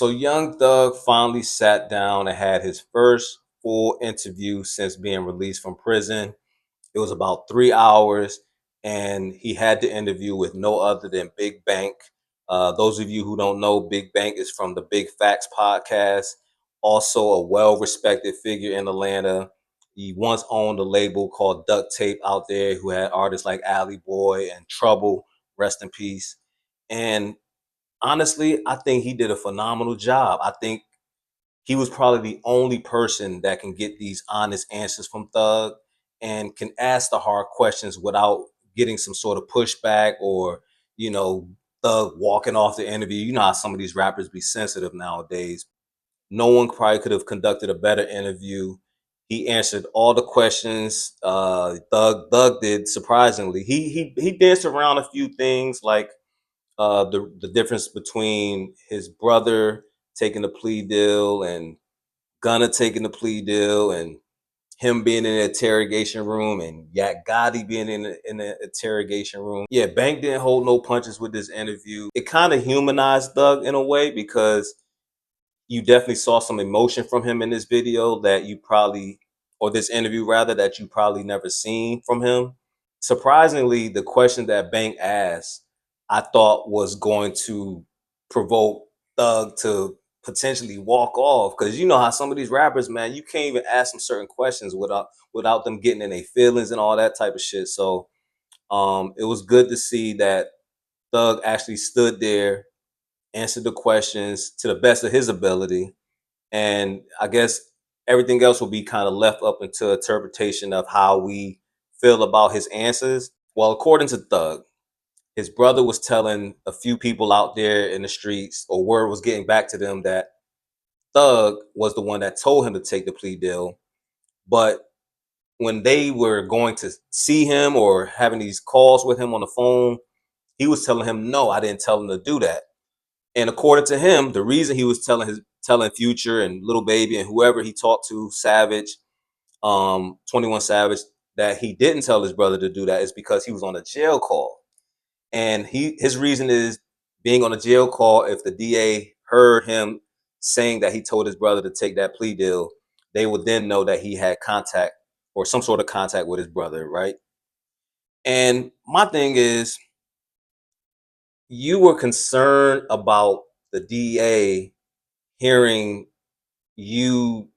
So Young Thug finally sat down and had his first full interview since being released from prison. It was about 3 hours, and he had the interview with no other than Big Bank. Those of you who don't know, Big Bank is from the Big Facts podcast, also a well-respected figure in Atlanta. He once owned a label called Duct Tape out there, who had artists like Alley Boy and Trouble, rest in peace. And honestly, I think he did a phenomenal job. I think he was probably the only person that can get these honest answers from Thug and can ask the hard questions without getting some sort of pushback or, you know, Thug walking off the interview. You know how some of these rappers be sensitive nowadays. No one probably could have conducted a better interview. He answered all the questions. Thug did, surprisingly. He danced around a few things like the difference between his brother taking the plea deal and Gunna taking the plea deal and him being in the interrogation room and 𝐷𝐿𝐼 being in the interrogation room. Yeah, Bank didn't hold no punches with this interview. It kind of humanized Thug in a way because you definitely saw some emotion from him in this video that you probably, or this interview rather, that you probably never seen from him. Surprisingly, the question that Bank asked, I thought was going to provoke Thug to potentially walk off, because you know how some of these rappers, man, you can't even ask them certain questions without them getting in their feelings and all that type of shit. So it was good to see that Thug actually stood there, answered the questions to the best of his ability, and I guess everything else will be kind of left up into interpretation of how we feel about his answers. Well, according to Thug, his brother was telling a few people out there in the streets, or word was getting back to them, that Thug was the one that told him to take the plea deal. But when they were going to see him or having these calls with him on the phone, he was telling him, no, I didn't tell him to do that. And according to him, the reason he was telling Future and Little Baby and whoever he talked to, Savage, 21 Savage, that he didn't tell his brother to do that is because he was on a jail call. And his reason is, being on a jail call, if the DA heard him saying that he told his brother to take that plea deal, they would then know that he had contact or some sort of contact with his brother, right? And my thing is, you were concerned about the DA hearing you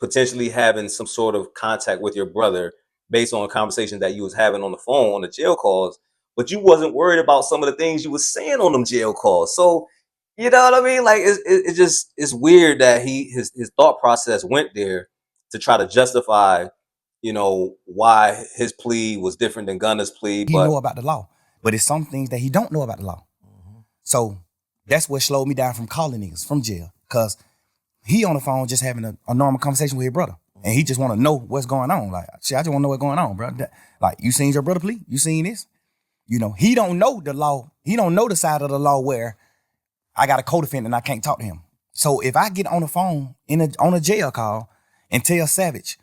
potentially having some sort of contact with your brother based on a conversation that you was having on the phone on the jail calls, but you wasn't worried about some of the things you was saying on them jail calls. So, you know what I mean? Like, it just, it's weird that his thought process went there to try to justify, you know, why his plea was different than Gunna's plea. He know about the law, but it's some things that he don't know about the law. So that's what slowed me down from calling niggas from jail, because he on the phone just having a normal conversation with his brother, and he just want to know what's going on. Like, shit, I just want to know what's going on, bro. Like, you seen your brother plea? You seen this? You know, he don't know the law. He don't know the side of the law where I got a co-defendant and I can't talk to him. So if I get on the phone on a jail call and tell Savage,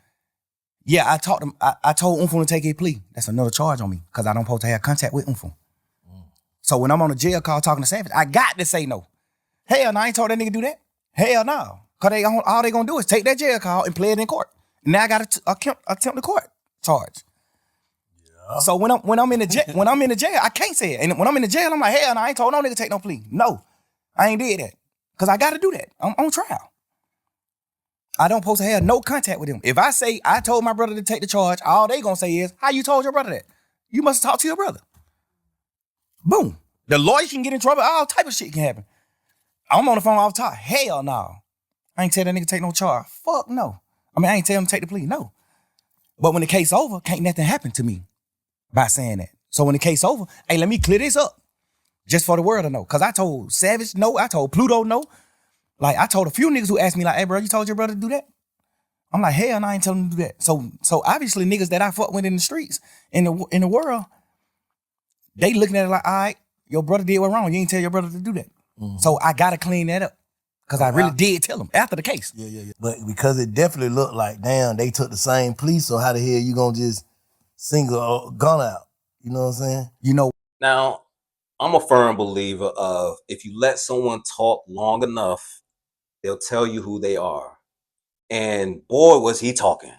yeah, I told 𝐿𝐿 to take his plea, that's another charge on me, because I don't supposed to have contact with 𝐿𝐿. So when I'm on a jail call talking to Savage, I got to say no. Hell no, I ain't told that nigga do that. Hell no. Because all they gonna do is take that jail call and play it in court. And now I got to attempt the court charge. Yeah. So when I'm in the jail, I can't say it. And when I'm in the jail, I'm like, hell no, I ain't told no nigga to take no plea. No, I ain't did that. Because I got to do that. I'm on trial. I don't supposed to have no contact with him. If I say I told my brother to take the charge, all they gonna say is, how you told your brother that? You must have talked to your brother. Boom. The lawyer can get in trouble. All type of shit can happen. I'm on the phone all the time. Hell no. I ain't tell that nigga take no charge. Fuck no. I mean, I ain't tell him to take the plea. No. But when the case over, can't nothing happen to me by saying that. So when the case over, hey, let me clear this up just for the world to know. Because I told Savage no. I told Pluto no. Like, I told a few niggas who asked me, like, hey, bro, you told your brother to do that? I'm like, hell no, I ain't telling him to do that. So obviously niggas that I fuck with in the streets, in the world, they looking at it like, all right, your brother did what wrong. You ain't tell your brother to do that. Mm-hmm. So I got to clean that up. Because I really did tell him after the case. Yeah. But because it definitely looked like, damn, they took the same plea, so how the hell you gonna just single a gun out? You know what I'm saying? You know. Now, I'm a firm believer of, if you let someone talk long enough, they'll tell you who they are. And boy, was he talking.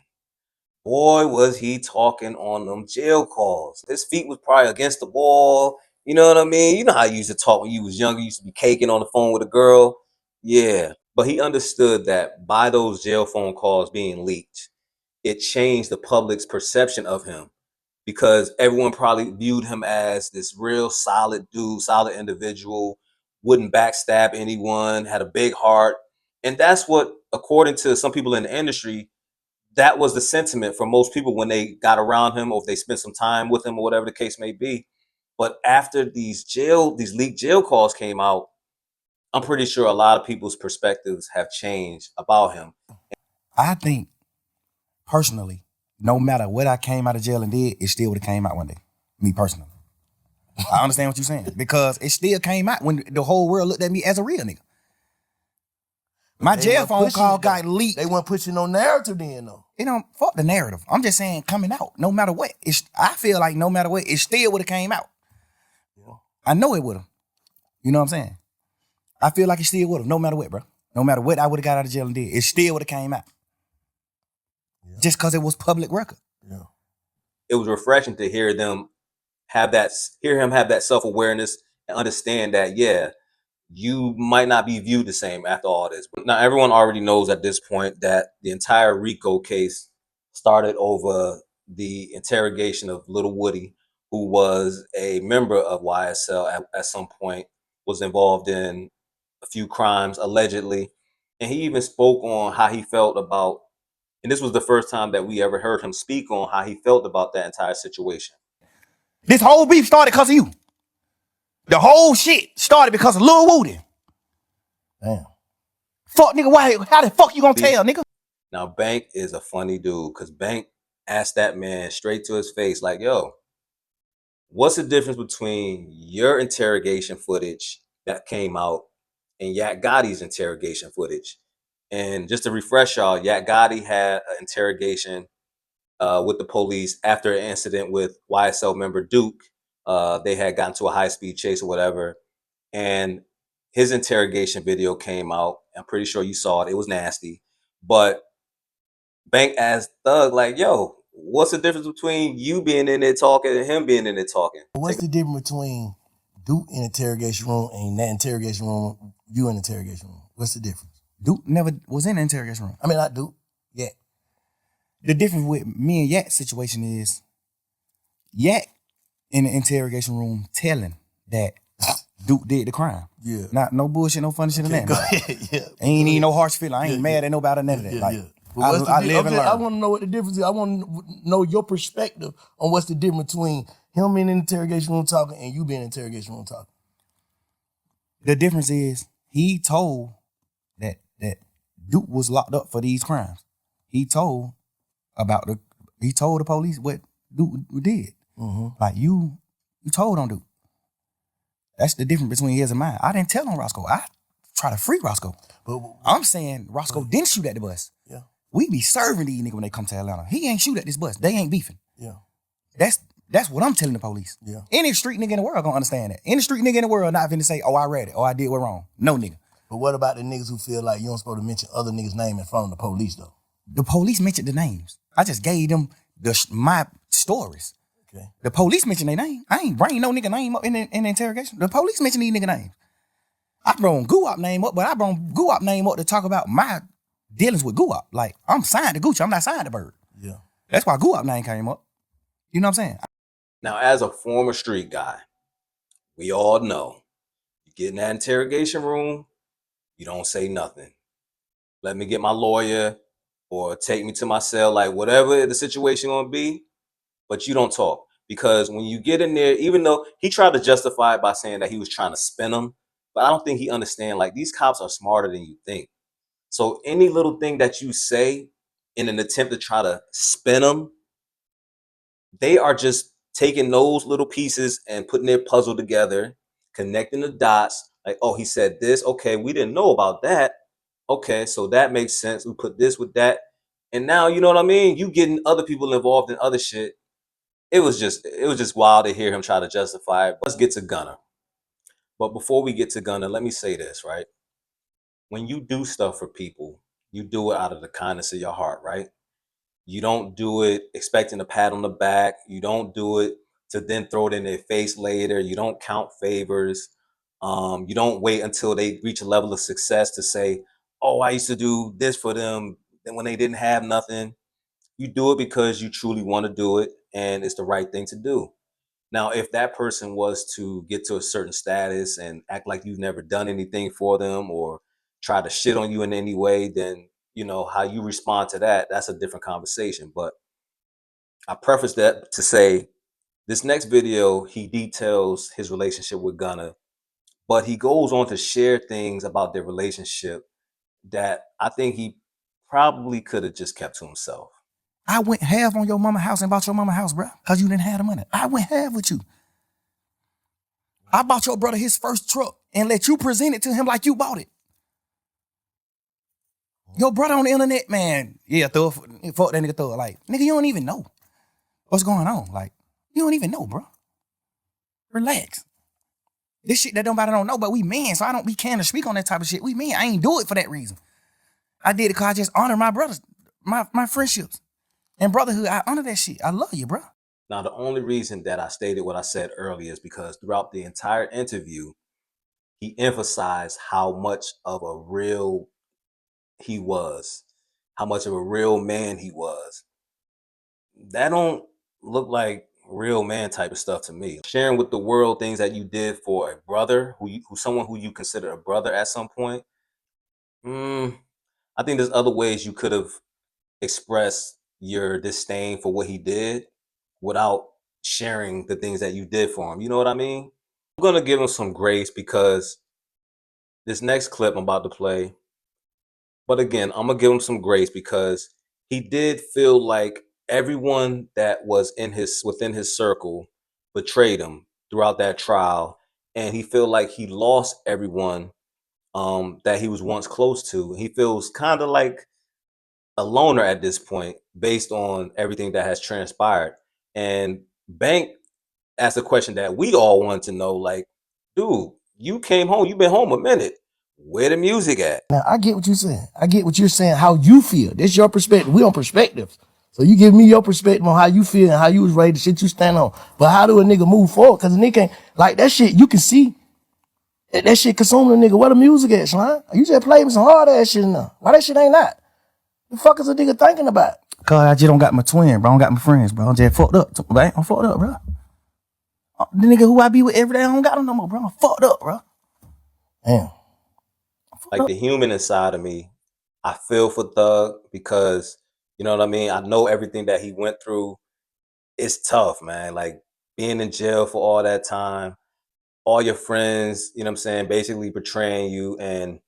Boy, was he talking on them jail calls. His feet was probably against the wall. You know what I mean? You know how you used to talk when you was younger. You used to be caking on the phone with a girl. Yeah. But he understood that by those jail phone calls being leaked, it changed the public's perception of him, because everyone probably viewed him as this real solid dude, solid individual, wouldn't backstab anyone, had a big heart. And that's what, according to some people in the industry, that was the sentiment for most people when they got around him, or if they spent some time with him, or whatever the case may be. But after these leaked jail calls came out, I'm pretty sure a lot of people's perspectives have changed about him. I think, personally, no matter what I came out of jail and did, it still would have came out one day. Me personally. I understand what you're saying. Because it still came out when the whole world looked at me as a real nigga. My jail phone call got leaked. They weren't pushing no narrative then, though. It don't fuck the narrative. I'm just saying, coming out, no matter what. I feel like no matter what, it still would have came out. Yeah. I know it would have. You know what I'm saying? I feel like it still would have, no matter what, bro. No matter what I would have got out of jail and did, it still would have came out. Yeah. Just because it was public record. Yeah. It was refreshing to hear him have that self-awareness and understand that, yeah, you might not be viewed the same after all this. Now, everyone already knows at this point that the entire RICO case started over the interrogation of Little Woody, who was a member of YSL at some point, was involved in a few crimes, allegedly. And he even spoke on how he felt about, and this was the first time that we ever heard him speak on how he felt about that entire situation. This whole beef started because of you. The whole shit started because of Lil Woody. Damn. Fuck, nigga, how the fuck you gonna tell, nigga? Now, Bank is a funny dude, because Bank asked that man straight to his face, like, yo, what's the difference between your interrogation footage that came out and Yak Gotti's interrogation footage? And just to refresh y'all, Yak Gotti had an interrogation with the police after an incident with YSL member Duke. They had gotten to a high-speed chase or whatever, and his interrogation video came out. I'm pretty sure you saw it. It was nasty. But Bank asked Thug, like, yo, what's the difference between you being in there talking and him being in there talking? What's the difference between Duke in the interrogation room and that interrogation room, you in the interrogation room? What's the difference? Duke never was in the interrogation room. I mean, not Duke. Yeah. The difference with me and Yak's situation is Yak in the interrogation room telling that Duke did the crime. Yeah. Not no bullshit, no funny shit in that. Go ahead. Yeah. Ain't even no harsh feeling. I ain't mad at nobody, none of that. Like, I live and learn. I want to know what the difference is. I want to know your perspective on what's the difference between him being in the interrogation room talking and you being in the interrogation room talking. The difference is he told that Duke was locked up for these crimes. He told the police what Duke did. Mm-hmm. Like, you told on Duke. That's the difference between his and mine. I didn't tell on Roscoe. I try to free Roscoe. But I'm saying Roscoe didn't shoot at the bus. Yeah. We be serving these niggas when they come to Atlanta. He ain't shoot at this bus. They ain't beefing. Yeah. That's what I'm telling the police. Yeah. Any street nigga in the world gonna understand that. Any street nigga in the world not finna say, oh, I read it, or I did what wrong. No nigga. But what about the niggas who feel like you don't supposed to mention other niggas' name in front of the police, though? The police mentioned the names. I just gave them my stories. Okay. The police mentioned their name. I ain't bring no nigga name up in the interrogation. The police mentioned these nigga names. I brought Guap name up, but I brought Guap name up to talk about my dealings with Guap. Like, I'm signed to Gucci. I'm not signed to Bird. Yeah. That's why Guap name came up. You know what I'm saying? Now, as a former street guy, we all know you get in that interrogation room, you don't say nothing. Let me get my lawyer or take me to my cell, like whatever the situation gonna be, but you don't talk. Because when you get in there, even though he tried to justify it by saying that he was trying to spin them, but I don't think he understands, like, these cops are smarter than you think. So any little thing that you say in an attempt to try to spin them, they are just taking those little pieces and putting their puzzle together, connecting the dots. Like, oh, he said this. Okay, we didn't know about that. Okay, so that makes sense. We put this with that. And now, you know what I mean? You getting other people involved in other shit. It was just wild to hear him try to justify it. Let's get to Gunna. But before we get to Gunna, let me say this, right? when you do stuff for people, you do it out of the kindness of your heart, right? You don't do it expecting a pat on the back. You don't do it to then throw it in their face later. You don't count favors. You don't wait until they reach a level of success to say, "Oh, I used to do this for them," then when they didn't have nothing. You do it because you truly want to do it, and it's the right thing to do. Now, if that person was to get to a certain status and act like you've never done anything for them or try to shit on you in any way, then how you respond to that, that's a different conversation. But I preface that to say this next video, he details his relationship with Gunna, but he goes on to share things about their relationship that I think he probably could have just kept to himself. I went half on your mama house and bought your mama house, bro, because you didn't have the money. I went half with you. I bought your brother his first truck and let you present it to him like you bought it. Your brother on the internet, man, yeah, fuck that nigga thug. Like, nigga, you don't even know what's going on. Like, you don't even know, bro. Relax. This shit that nobody don't know, but we men, so we can't speak on that type of shit. We men, I ain't do it for that reason. I did it because I just honor my brothers, my friendships and brotherhood. I honor that shit. I love you, bro. Now, the only reason that I stated what I said earlier is because throughout the entire interview, he emphasized how much of a real he was, how much of a real man he was. That don't look like real man type of stuff to me. Sharing with the world things that you did for a brother, someone who you consider a brother at some point. I think there's other ways you could have expressed your disdain for what he did without sharing the things that you did for him. You know what I mean? I'm gonna give him some grace because this next clip I'm about to play. But again, I'm gonna give him some grace because he did feel like everyone that was within his circle betrayed him throughout that trial, and he feel like he lost everyone that he was once close to. He feels kind of like a loner at this point based on everything that has transpired. And Bank asked a question that we all want to know, like, dude, you came home, you've been home a minute. Where the music at? Now, I get what you're saying. I get what you're saying, how you feel. That's your perspective. We on perspectives. So you give me your perspective on how you feel and how you was raised, the shit you stand on. But how do a nigga move forward? Because a nigga can't, like that shit, you can see that shit consuming a nigga. Where the music at, son? You just play with some hard ass shit now. Why that shit ain't that? The fuck is a nigga thinking about? Cause I just don't got my twin, bro. I don't got my friends, bro. I'm just fucked up, man. I'm fucked up, bro. The nigga who I be with every day, I don't got him no more, bro. I'm fucked up, bro. Damn. Like the human inside of me, I feel for Thug because, you know what I mean? I know everything that he went through. It's tough, man. Like being in jail for all that time, all your friends, you know what I'm saying, basically betraying you, and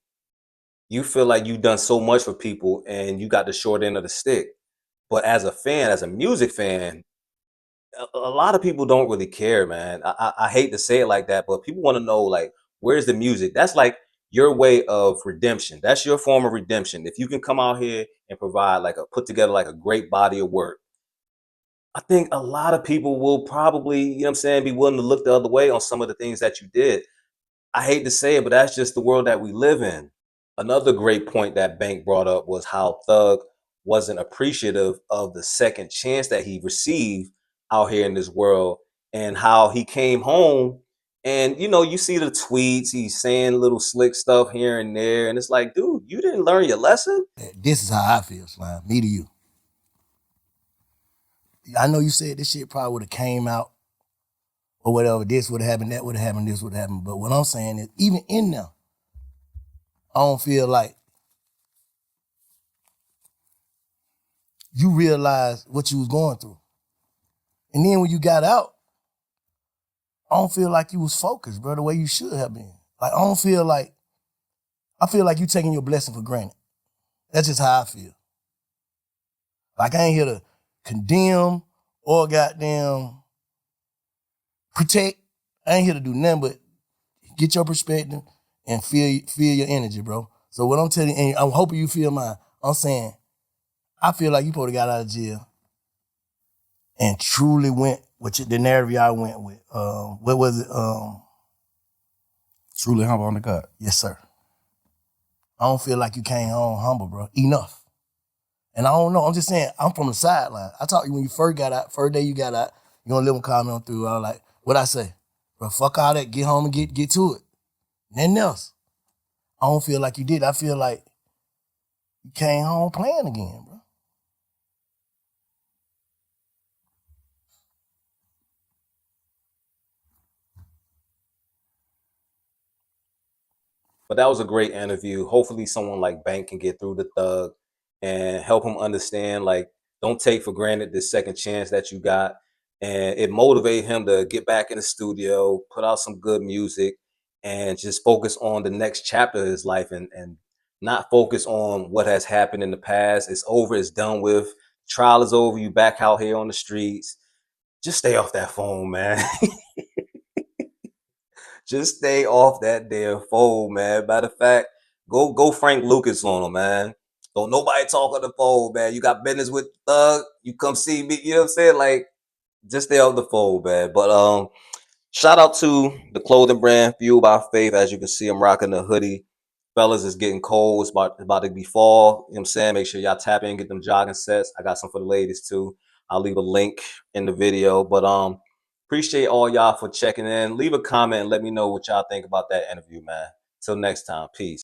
you feel like you've done so much for people and you got the short end of the stick. But as a fan, as a music fan, a lot of people don't really care, man. I hate to say it like that, but people want to know, like, where's the music? That's like your way of redemption. That's your form of redemption. If you can come out here and provide put together like a great body of work, I think a lot of people will probably, you know what I'm saying, be willing to look the other way on some of the things that you did. I hate to say it, but that's just the world that we live in. Another great point that Bank brought up was how Thug wasn't appreciative of the second chance that he received out here in this world, and how he came home and you see the tweets, he's saying little slick stuff here and there, and it's like, dude, you didn't learn your lesson. This is how I feel, Slime. Me to you. I know you said this shit probably would have came out or whatever. This would have happened, that would have happened, this would have happened. But what I'm saying is, even in there, I don't feel like you realized what you was going through. And then when you got out, I don't feel like you was focused, bro, the way you should have been. Like, I feel like you taking your blessing for granted. That's just how I feel. Like, I ain't here to condemn or goddamn protect. I ain't here to do nothing but get your perspective and feel your energy, bro. So what I'm telling you, and I'm hoping you feel mine, I'm saying, I feel like you probably got out of jail and truly went with the narrative y'all went with. What was it? Truly humble on the gut. Yes, sir. I don't feel like you came home humble, bro. Enough. And I don't know. I'm just saying, I'm from the sideline. I taught you when you first got out, first day you got out, you gonna live and call me on through. I was like, what I say? Bro, fuck all that. Get home and get to it. Nothing else. I don't feel like you did. I feel like you came home playing again, bro. But that was a great interview. Hopefully someone like Bank can get through the Thug and help him understand, like, don't take for granted this second chance that you got. And it motivated him to get back in the studio, put out some good music, and just focus on the next chapter of his life and not focus on what has happened in the past. It's over, it's done with. Trial is over, you back out here on the streets. Just stay off that phone, man. Just stay off that damn phone, man. Matter of fact, go Frank Lucas on him, man. Don't nobody talk on the phone, man. You got business with Thug, you come see me. You know what I'm saying? Like, just stay off the phone, man. But shout out to the clothing brand Fueled by Faith. As you can see, I'm rocking the hoodie. Fellas, it's getting cold. It's about to be fall. You know what I'm saying? Make sure y'all tap in, get them jogging sets. I got some for the ladies too. I'll leave a link in the video. But appreciate all y'all for checking in. Leave a comment and let me know what y'all think about that interview, man. Till next time. Peace.